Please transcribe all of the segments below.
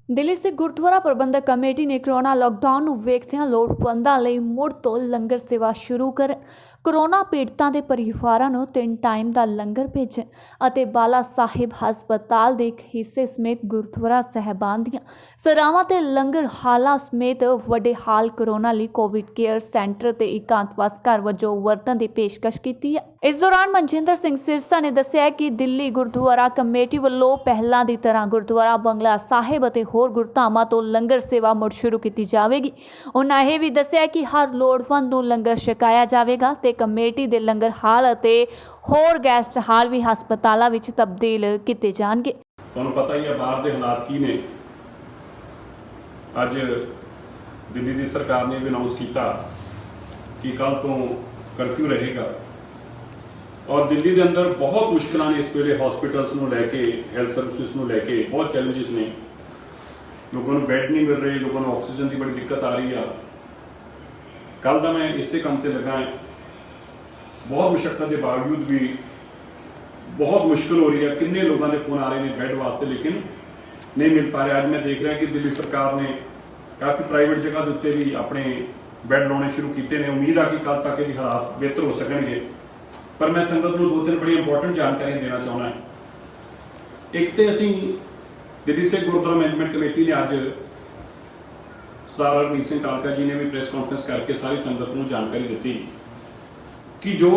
दिल्ली सिख गुरुद्वारा प्रबंधक कमेटी ने corona lockdown ਨੂੰ ਵੇਖਦਿਆਂ ਲੋੜਵੰਦਾਂ ਲਈ ਮੁੜ ਤੋਂ ਲੰਗਰ ਸੇਵਾ ਸ਼ੁਰੂ ਕਰ ਕੋਰੋਨਾ ਪੀੜਤਾਂ ਦੇ ਪਰਿਵਾਰਾਂ ਨੂੰ 3 ਟਾਈਮ ਦਾ ਲੰਗਰ ਭੇਜਣ ਅਤੇ ਬਾਲਾ ਸਾਹਿਬ ਹਸਪਤਾਲ ਦੇ ਇੱਕ ਹਿੱਸੇ ਸਮੇਤ ਗੁਰਦੁਆਰਾ ਸਾਹਿਬਾਨ ਦੀਆਂ ਸਰਾਵਾਂ ਤੇ ਲੰਗਰ ਹਾਲਾਂ ਸਮੇਤ ਵੱਡੇ ਹਾਲ ਕੋਰੋਨਾ ਲਈ ਕੋਵਿਡ ਕੇਅਰ ਸੈਂਟਰ ਤੇ ਇਕਾਂਤਵਾਸ ਘਰ ਵਜੋਂ ਵਰਤਣ ਦੀ ਪੇਸ਼ਕਸ਼ ਕੀਤੀ ਹੈ। इस दौरान मनजिंदर सिंह सिरसा ने दस्सिया कि दिल्ली गुरुद्वारा कमेटी वालों पहलां दी तरह गुरुद्वारा बंगला साहिब अते होर गुरधामां तो लंगर सेवा मुड़ शुरू की जाएगी। उन्हां यह भी दस्सिया कि हर लोड़वंद नूं लंगर छकाया जाएगा ते कमेटी दे लंगर हाल अते होर गैस्ट हाल भी हस्पतालां विच तब्दील कीते जाणगे। तुहानूं पता ही है बाहर दे हालात की ने। अज दिल्ली दी सरकार ने भी अनाउंस किया कि कल तो करफ्यू रहेगा और दिल्ली के अंदर बहुत मुश्किल ने इस वेले हॉस्पिटल्स को लैके हैल्थ सर्विसिज को लैके बहुत चैलेंजेस ने। लोगों को बैड नहीं मिल रहे, लोगों को ऑक्सीजन की बड़ी दिक्कत आ रही है। कल का मैं इसे काम से लगा है, बहुत मुशक्कत के बावजूद भी बहुत मुश्किल हो रही है। किन्ने लोगों के फोन आ रहे हैं बैड वास्ते लेकिन नहीं मिल पा रहे। अज मैं देख रहा कि दिल्ली सरकार ने काफ़ी प्राइवेट जगह के उत्ते भी अपने बैड लाने शुरू किए हैं। उम्मीद आ कि कल तक ये हालात बेहतर हो सकणगे। पर मैं संगत को 2-3 बड़ी इंपॉर्टेंट जानकारी देना चाहना है। एक तो असी दिल्ली सिख गुरुद्वारा मैनेजमेंट कमेटी ने अज सरदार हरमीत सिंह कालका जी ने भी प्रेस कॉन्फ्रेंस करके सारी संगत को जानकारी दी कि जो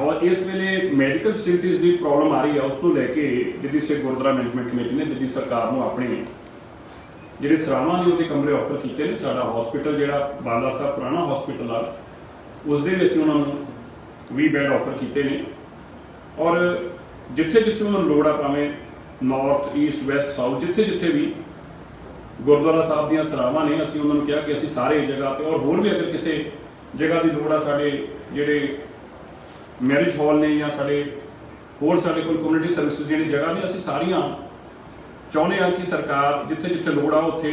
और इस वेले मैडिकल फैसिलिटीज़ की प्रॉब्लम आ रही है उसको लैके दिल्ली सिख गुरुद्वारा मैनेजमेंट कमेटी ने दिल्ली सरकार को अपने ਜਿਹੜੇ ਸਰਾਵਾਂ ਨੇ ਉਹਦੇ ਕਮਰੇ ਆਫਰ ਕੀਤੇ ਨੇ। ਸਾਡਾ ਹਸਪੀਟਲ ਜਿਹੜਾ ਬਾਲਾ ਸਾਹਿਬ ਪੁਰਾਣਾ ਹਸਪੀਟਲ ਆ ਉਸ ਦੇ ਵਿੱਚ ਉਹਨਾਂ ਨੂੰ 20 ਬੈੱਡ ਆਫਰ ਕੀਤੇ ਨੇ ਔਰ ਜਿੱਥੇ ਜਿੱਥੇ ਉਹਨਾਂ ਨੂੰ ਲੋੜ ਆ ਭਾਵੇਂ ਨਾਰਥ ਈਸਟ ਵੈਸਟ ਸਾਊਥ ਜਿੱਥੇ ਜਿੱਥੇ ਵੀ ਗੁਰਦੁਆਰਾ ਸਾਹਿਬ ਦੀਆਂ ਸਰਾਵਾਂ ਨੇ ਅਸੀਂ ਉਹਨਾਂ ਨੂੰ ਕਿਹਾ ਕਿ ਅਸੀਂ ਸਾਰੇ ਜਗ੍ਹਾ ਤੇ ਔਰ ਹੋਰ ਵੀ ਅਗਰ ਕਿਸੇ ਜਗ੍ਹਾ ਦੀ ਲੋੜ ਆ ਸਾਡੇ ਜਿਹੜੇ ਮੈਰਿਜ ਹਾਲ ਨੇ ਜਾਂ ਸਾਡੇ ਹੋਰ ਸਾਡੇ ਕੋਲ ਕਮਿਊਨਿਟੀ ਸਰਵਿਸਿਜ਼ ਜਿਹੜੀ ਜਗ੍ਹਾ ਨੇ ਅਸੀਂ ਸਾਰੀਆਂ ਚਾਹੁੰਦੇ ਹਾਂ ਕਿ ਸਰਕਾਰ ਜਿੱਥੇ ਜਿੱਥੇ ਲੋੜ ਆ ਉੱਥੇ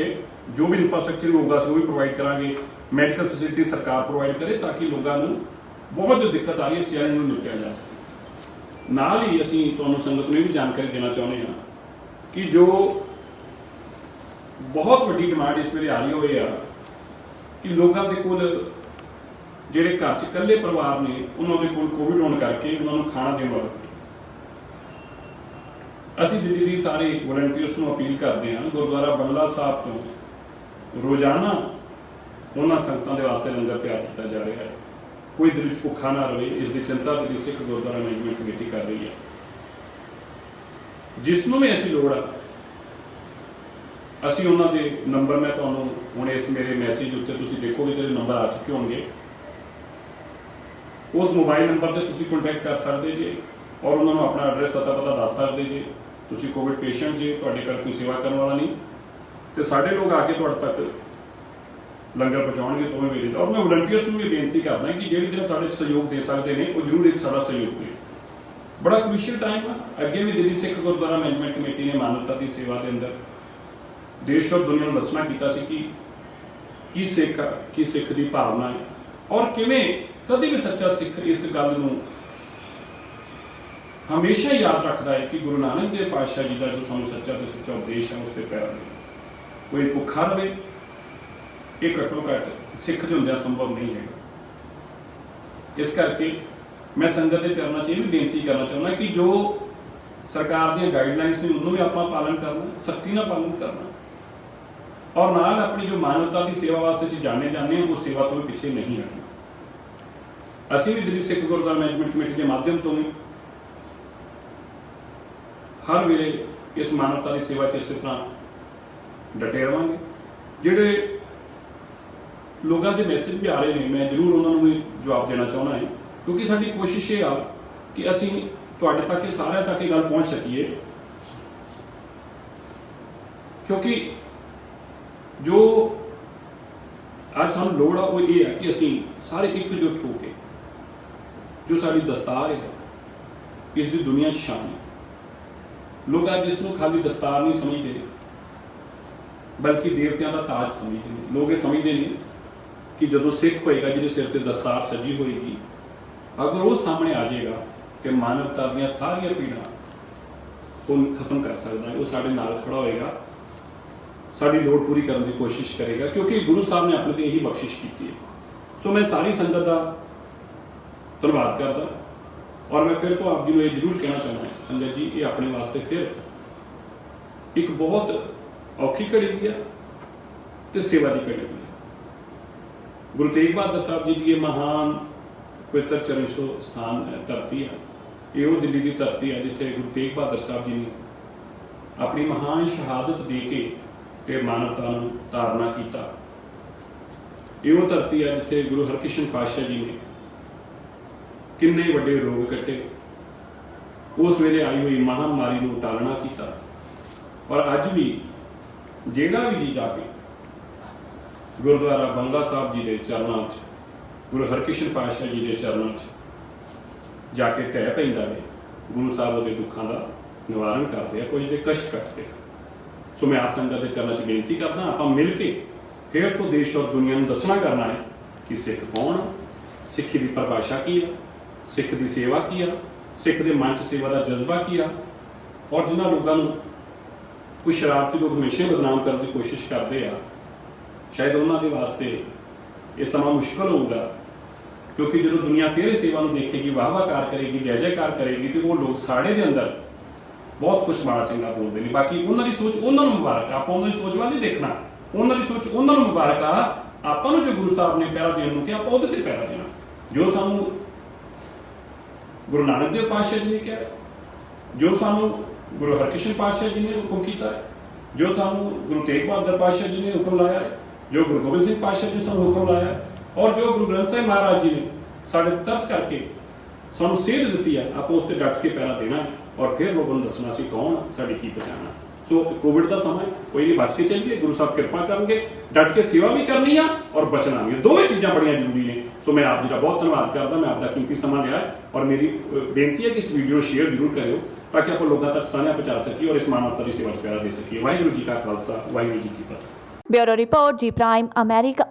ਜੋ ਵੀ ਇਨਫਰਾਸਟ੍ਰਕਚਰ ਹੋਊਗਾ ਅਸੀਂ ਉਹ ਵੀ ਪ੍ਰੋਵਾਈਡ ਕਰਾਂਗੇ। ਮੈਡੀਕਲ ਫੈਸਿਲਿਟੀ ਸਰਕਾਰ ਪ੍ਰੋਵਾਈਡ ਕਰੇ ਤਾਂ ਕਿ ਲੋਕਾਂ ਨੂੰ बहुत जो दिक्कत आ रही है इस चैलेंज में निपटा जा सके। नाल ही असी तुहानूं संगत में भी जानकारी देना चाहते हैं कि जो बहुत वड्डी डिमांड इस वेले आ रही हुई है कि लोगों के कोल जिहड़े घर च इकल्ले परिवार ने उन्होंने कोल कोविड होने करके उन्होंने खाना देने वाले असी दिल्ली की सारे वॉलंटियर्स को अपील करते हैं गुरुद्वारा बंगला साहब तो रोजाना उन्होंने संगतों के वास्ते लंगर तैयार किया जा रहा है। कोई दिल भुखा ना रहे इसकी चिंता दिल्ली सिख गुरुद्वारा मैनेजमेंट कमेटी कर रही है। जिसनों भी ऐसी लोड़ आ असी उन्होंने नंबर मैं तुहानूं हुण इस मेरे मैसेज उत्ते तुसीं देखोगे तो नंबर आ चुके होंगे। उस मोबाइल नंबर से तुसीं कॉन्टैक्ट कर सकते जे और उन्होंने अपना एड्रैस अता पता दस सकते जे। तुसीं कोविड पेशेंट जे तुहाडे घर कोई सेवा करने वाला नहीं तो साढ़े लोग आके तुहाडे तक लंगर पहुँचाएंगे दोवें वेले और मैं वॉलंटियर्स को भी बेनती करदा कि जिहड़े दिन साडे सहयोग दे सकते हैं वो जरूर एक साडा सहयोग दें। बड़ा क्रूशियल टाइम है। अगे भी दिल्ली सिख गुरुद्वारा मैनेजमेंट कमेटी ने मानवता की सेवा के अंदर देश और दुनिया को दसना किया कि सिख की भावना है और किवें कभी भी सच्चा सिख इस गल नूं हमेशा याद रखता है कि गुरु नानक देव पातशाह जी का जो सानूं सच्चा तो सच्चा उपदेश है उस पर पैर कोई भुखा रहे ये घट्टो घट सिख के होंदे संभव नहीं है। इस करके मैं संगत के चरणों से भी बेनती करना चाहना कि जो सरकार दी गाइडलाइंस ने उन्होंने भी अपना पालन करना सख्ती ना पालन करना और नाल अपनी जो मानवता की सेवा वास्ते असीं जाने हैं वो सेवा तो भी पीछे नहीं हटना। असीं भी दिल्ली सिख गुरुद्वारा मैनेजमेंट कमेटी के माध्यम तो भी हर वेले इस मानवता की सेवा च इस तरह डटे रहांगे। जिहड़े लोगों के मैसेज भी आ रहे हैं मैं जरूर उन्होंने भी जवाब देना चाहना है क्योंकि साडी कोशिश ये आ कि असी तुहाडे तक सारे तक ये गल पहुँच सकीए क्योंकि जो आज सानूं लोड़ आ वो ये है कि असी सारे एकजुट होकर जो साडी दस्तार है इसकी दुनिया शान है। लोग आज इसनूं खाली दस्तार नहीं समझते बल्कि देवतियां का ताज समझते हैं। लोग ये समझते नहीं कि जो सिख होएगा जिहदे सिर ते दस्तार सजी होएगी अगर वो सामने आ जाएगा तो मानवता दी सारिया पीड़ा वो खत्म कर सकता है। वो साडे नाल खड़ा होएगा ਸਾਡੀ ਲੋੜ ਪੂਰੀ ਕਰਨ ਦੀ ਕੋਸ਼ਿਸ਼ ਕਰੇਗਾ, ਕਿਉਂਕਿ ਗੁਰੂ ਸਾਹਿਬ ਨੇ ਆਪਣੇ ਤੇ ਇਹੀ ਬਖਸ਼ਿਸ਼ ਕੀਤੀ ਹੈ। ਸੋ ਮੈਂ ਸਾਰੀ ਸੰਗਤ ਦਾ ਧੰਨਵਾਦ ਕਰਦਾ ਔਰ ਮੈਂ ਫਿਰ ਤੋਂ ਆਪ ਜੀ ਨੂੰ ਇਹ ਜ਼ਰੂਰ ਕਹਿਣਾ ਚਾਹੁੰਦਾ ਸੰਗਤ ਜੀ, ਇਹ ਆਪਣੇ ਵਾਸਤੇ ਫਿਰ ਇੱਕ ਬਹੁਤ ਔਖੀ ਘੜੀ ਵੀ ਆ ਤੇ ਸੇਵਾ ਦੀ ਘੜੀ ਵੀ ਆ। ਗੁਰੂ ਤੇਗ ਬਹਾਦਰ ਸਾਹਿਬ ਜੀ ਦੀ ਇਹ ਮਹਾਨ ਪਵਿੱਤਰ ਚਰਨ ਛੋਹ ਸਥਾਨ ਧਰਤੀ ਆ, ਇਹ ਉਹ ਦਿੱਲੀ ਦੀ ਧਰਤੀ ਆ ਜਿੱਥੇ ਗੁਰੂ ਤੇਗ ਬਹਾਦਰ ਸਾਹਿਬ ਜੀ ਨੇ ਆਪਣੀ ਮਹਾਨ ਸ਼ਹਾਦਤ ਦੇ ਕੇ ਤੇ ਮਾਨਵਤਾ ਨੂੰ ਧਾਰਨਾ ਕੀਤਾ। ਇਹ ਉਹ ਧਰਤੀ ਆ ਜਿੱਥੇ ਗੁਰੂ ਹਰਕ੍ਰਿਸ਼ਨ ਪਾਤਸ਼ਾਹ ਜੀ ਨੇ ਕਿੰਨੇ ਵੱਡੇ ਰੋਗ ਕੱਟੇ, ਉਸ ਵੇਲੇ ਆਈ ਹੋਈ ਮਹਾਮਾਰੀ ਨੂੰ ਟਾਲਣਾ ਕੀਤਾ। ਔਰ ਅੱਜ ਵੀ ਜਿਹੜਾ ਵੀ ਜੀ ਜਾ ਕੇ ਗੁਰਦੁਆਰਾ ਬੰਗਲਾ ਸਾਹਿਬ ਜੀ ਦੇ ਚਰਨਾਂ 'ਚ, ਗੁਰੂ ਹਰਕ੍ਰਿਸ਼ਨ ਪਾਤਸ਼ਾਹ ਜੀ ਦੇ ਚਰਨਾਂ 'ਚ ਜਾ ਕੇ ਢਹਿ ਪੈਂਦਾ ਹੈ, ਗੁਰੂ ਸਾਹਿਬ ਉਹਦੇ ਦੁੱਖਾਂ ਦਾ ਨਿਵਾਰਨ ਕਰਦੇ ਆ, ਕੁਝ ਦੇ ਕਸ਼ਟ ਕੱਟਦੇ ਆ। ਸੋ ਮੈਂ ਆਪ ਸੰਗਤ ਦੇ ਚਰਨਾਂ 'ਚ ਬੇਨਤੀ ਕਰਦਾ, ਆਪਾਂ ਮਿਲ ਕੇ ਫਿਰ ਤੋਂ ਦੇਸ਼ ਔਰ ਦੁਨੀਆ ਨੂੰ ਦੱਸਣਾ ਕਰਨਾ ਹੈ ਕਿ ਸਿੱਖ ਕੌਣ ਆ, ਸਿੱਖੀ ਦੀ ਪਰਿਭਾਸ਼ਾ ਕੀ ਆ, ਸਿੱਖ ਦੀ ਸੇਵਾ ਕੀ ਆ, ਸਿੱਖ ਦੇ ਮਨ 'ਚ ਸੇਵਾ ਦਾ ਜਜ਼ਬਾ ਕੀ ਆ। ਔਰ ਜਿਨ੍ਹਾਂ ਲੋਕਾਂ ਨੂੰ ਕੁਝ ਸ਼ਰਾਰਤੀ ਲੋਕ ਹਮੇਸ਼ਾ ਬਦਨਾਮ ਕਰਨ ਦੀ ਕੋਸ਼ਿਸ਼ ਕਰਦੇ ਆ, ਸ਼ਾਇਦ ਉਹਨਾਂ ਦੇ ਵਾਸਤੇ ਇਹ ਸਮਾਂ ਮੁਸ਼ਕਲ ਹੋਊਗਾ, ਕਿਉਂਕਿ ਜਦੋਂ ਦੁਨੀਆ ਫਿਰ ਇਹ ਸੇਵਾ ਨੂੰ ਦੇਖੇਗੀ, ਵਾਹ-ਵਾਹਕਾਰ ਕਰੇਗੀ, ਜੈ ਜੈਕਾਰ ਕਰੇਗੀ, ਤੇ ਉਹ ਲੋਕ ਸਾਡੇ ਦੇ ਅੰਦਰ ਬਹੁਤ ਕੁਝ ਮਾੜਾ ਚੰਗਾ ਬੋਲਦੇ ਨੇ। ਬਾਕੀ ਉਹਨਾਂ ਦੀ ਸੋਚ ਉਹਨਾਂ ਨੂੰ ਮੁਬਾਰਕ ਆ, ਆਪਾਂ ਉਹਨਾਂ ਦੀ ਸੋਚ ਵੱਲ ਨਹੀਂ ਦੇਖਣਾ, ਉਹਨਾਂ ਦੀ ਸੋਚ ਉਹਨਾਂ ਨੂੰ ਮੁਬਾਰਕ ਆ। ਆਪਾਂ ਨੂੰ ਜੋ ਗੁਰੂ ਸਾਹਿਬ ਨੇ ਪਹਿਰਾ ਦੇਣ ਨੂੰ ਕਿਹਾ, ਆਪਾਂ ਉਹਦੇ ਤੇ ਪਹਿਰਾ ਦੇਣਾ। ਜੋ ਸਾਨੂੰ ਗੁਰੂ ਨਾਨਕ ਦੇਵ ਪਾਤਸ਼ਾਹ ਜੀ ਨੇ ਕਿਹਾ, ਜੋ ਸਾਨੂੰ ਗੁਰੂ ਹਰਕ੍ਰਿਸ਼ਨ ਪਾਤਸ਼ਾਹ ਜੀ ਨੇ ਹੁਕਮ ਕੀਤਾ ਹੈ, ਜੋ ਸਾਨੂੰ ਗੁਰੂ ਤੇਗ ਬਹਾਦਰ ਪਾਤਸ਼ਾਹ ਜੀ ਨੇ ਹੁਕਮ ਲਾਇਆ ਹੈ, ਜੋ ਗੁਰੂ ਗੋਬਿੰਦ ਸਿੰਘ ਪਾਤਸ਼ਾਹ ਜੀ ਨੇ ਸਾਨੂੰ ਹੁਕਮ ਲਾਇਆ ਹੈ, ਔਰ ਜੋ ਗੁਰੂ ਗ੍ਰੰਥ ਸਾਹਿਬ ਮਹਾਰਾਜ ਜੀ ਨੇ ਸਾਡੇ ਤਰਸ ਕਰਕੇ ਸਾਨੂੰ ਸੇਧ ਦਿੱਤੀ ਹੈ, ਆਪਾਂ ਉਸ ਤੇ ਡਟ ਕੇ ਪਹਿਰਾ ਦੇਣਾ ਹੈ ਔਰ ਫਿਰ ਲੋਕਾਂ ਨੂੰ ਦੱਸਣਾ ਸੀ ਕੌਣ, ਸਾਡੀ ਕੀ ਪਛਾਣ ਹੈ। ਸੋ ਕੋਵਿਡ ਦਾ ਸਮਾਂ ਕੋਈ ਨਹੀਂ, ਬਚ ਕੇ ਚੱਲੀਏ, ਗੁਰੂ ਸਾਹਿਬ ਕਿਰਪਾ ਕਰਨਗੇ, ਡਟ ਕੇ ਸੇਵਾ ਵੀ ਕਰਨੀ ਆ ਔਰ ਬਚਣਾ ਵੀ, ਦੋਵੇਂ ਚੀਜ਼ਾਂ ਬੜੀਆਂ ਜ਼ਰੂਰੀ ਨੇ। ਸੋ ਮੈਂ ਆਪ ਜੀ ਦਾ ਬਹੁਤ ਧੰਨਵਾਦ ਕਰਦਾ, ਮੈਂ ਆਪ ਦਾ ਕੀਮਤੀ ਸਮਾਂ ਲਿਆ ਔਰ ਮੇਰੀ ਬੇਨਤੀ ਹੈ ਕਿ ਇਸ ਵੀਡੀਓ ਨੂੰ ਸ਼ੇਅਰ ਜ਼ਰੂਰ ਕਰਿਓ ਤਾਂ ਕਿ ਆਪਾਂ ਲੋਕਾਂ ਤੱਕ ਸਾਂਝਾ ਪਹੁੰਚਾ ਸਕੀਏ ਔਰ ਇਸ ਮਾਨਵਤਾ ਦੀ ਸੇਵਾ 'ਚ ਪਹਿਰਾ ਦੇ ਸਕੀਏ। ਵਾਹਿਗੁਰੂ ਜੀ ਕਾ ਖਾਲਸਾ, ਵਾਹਿਗੁਰੂ ਜੀ ਕੀ ਫਤਿਹ। ਬਿਊਰੋ ਰਿਪੋਰਟ, ਜੀ ਪ੍ਰਾਈਮ, ਅਮਰੀਕਾ।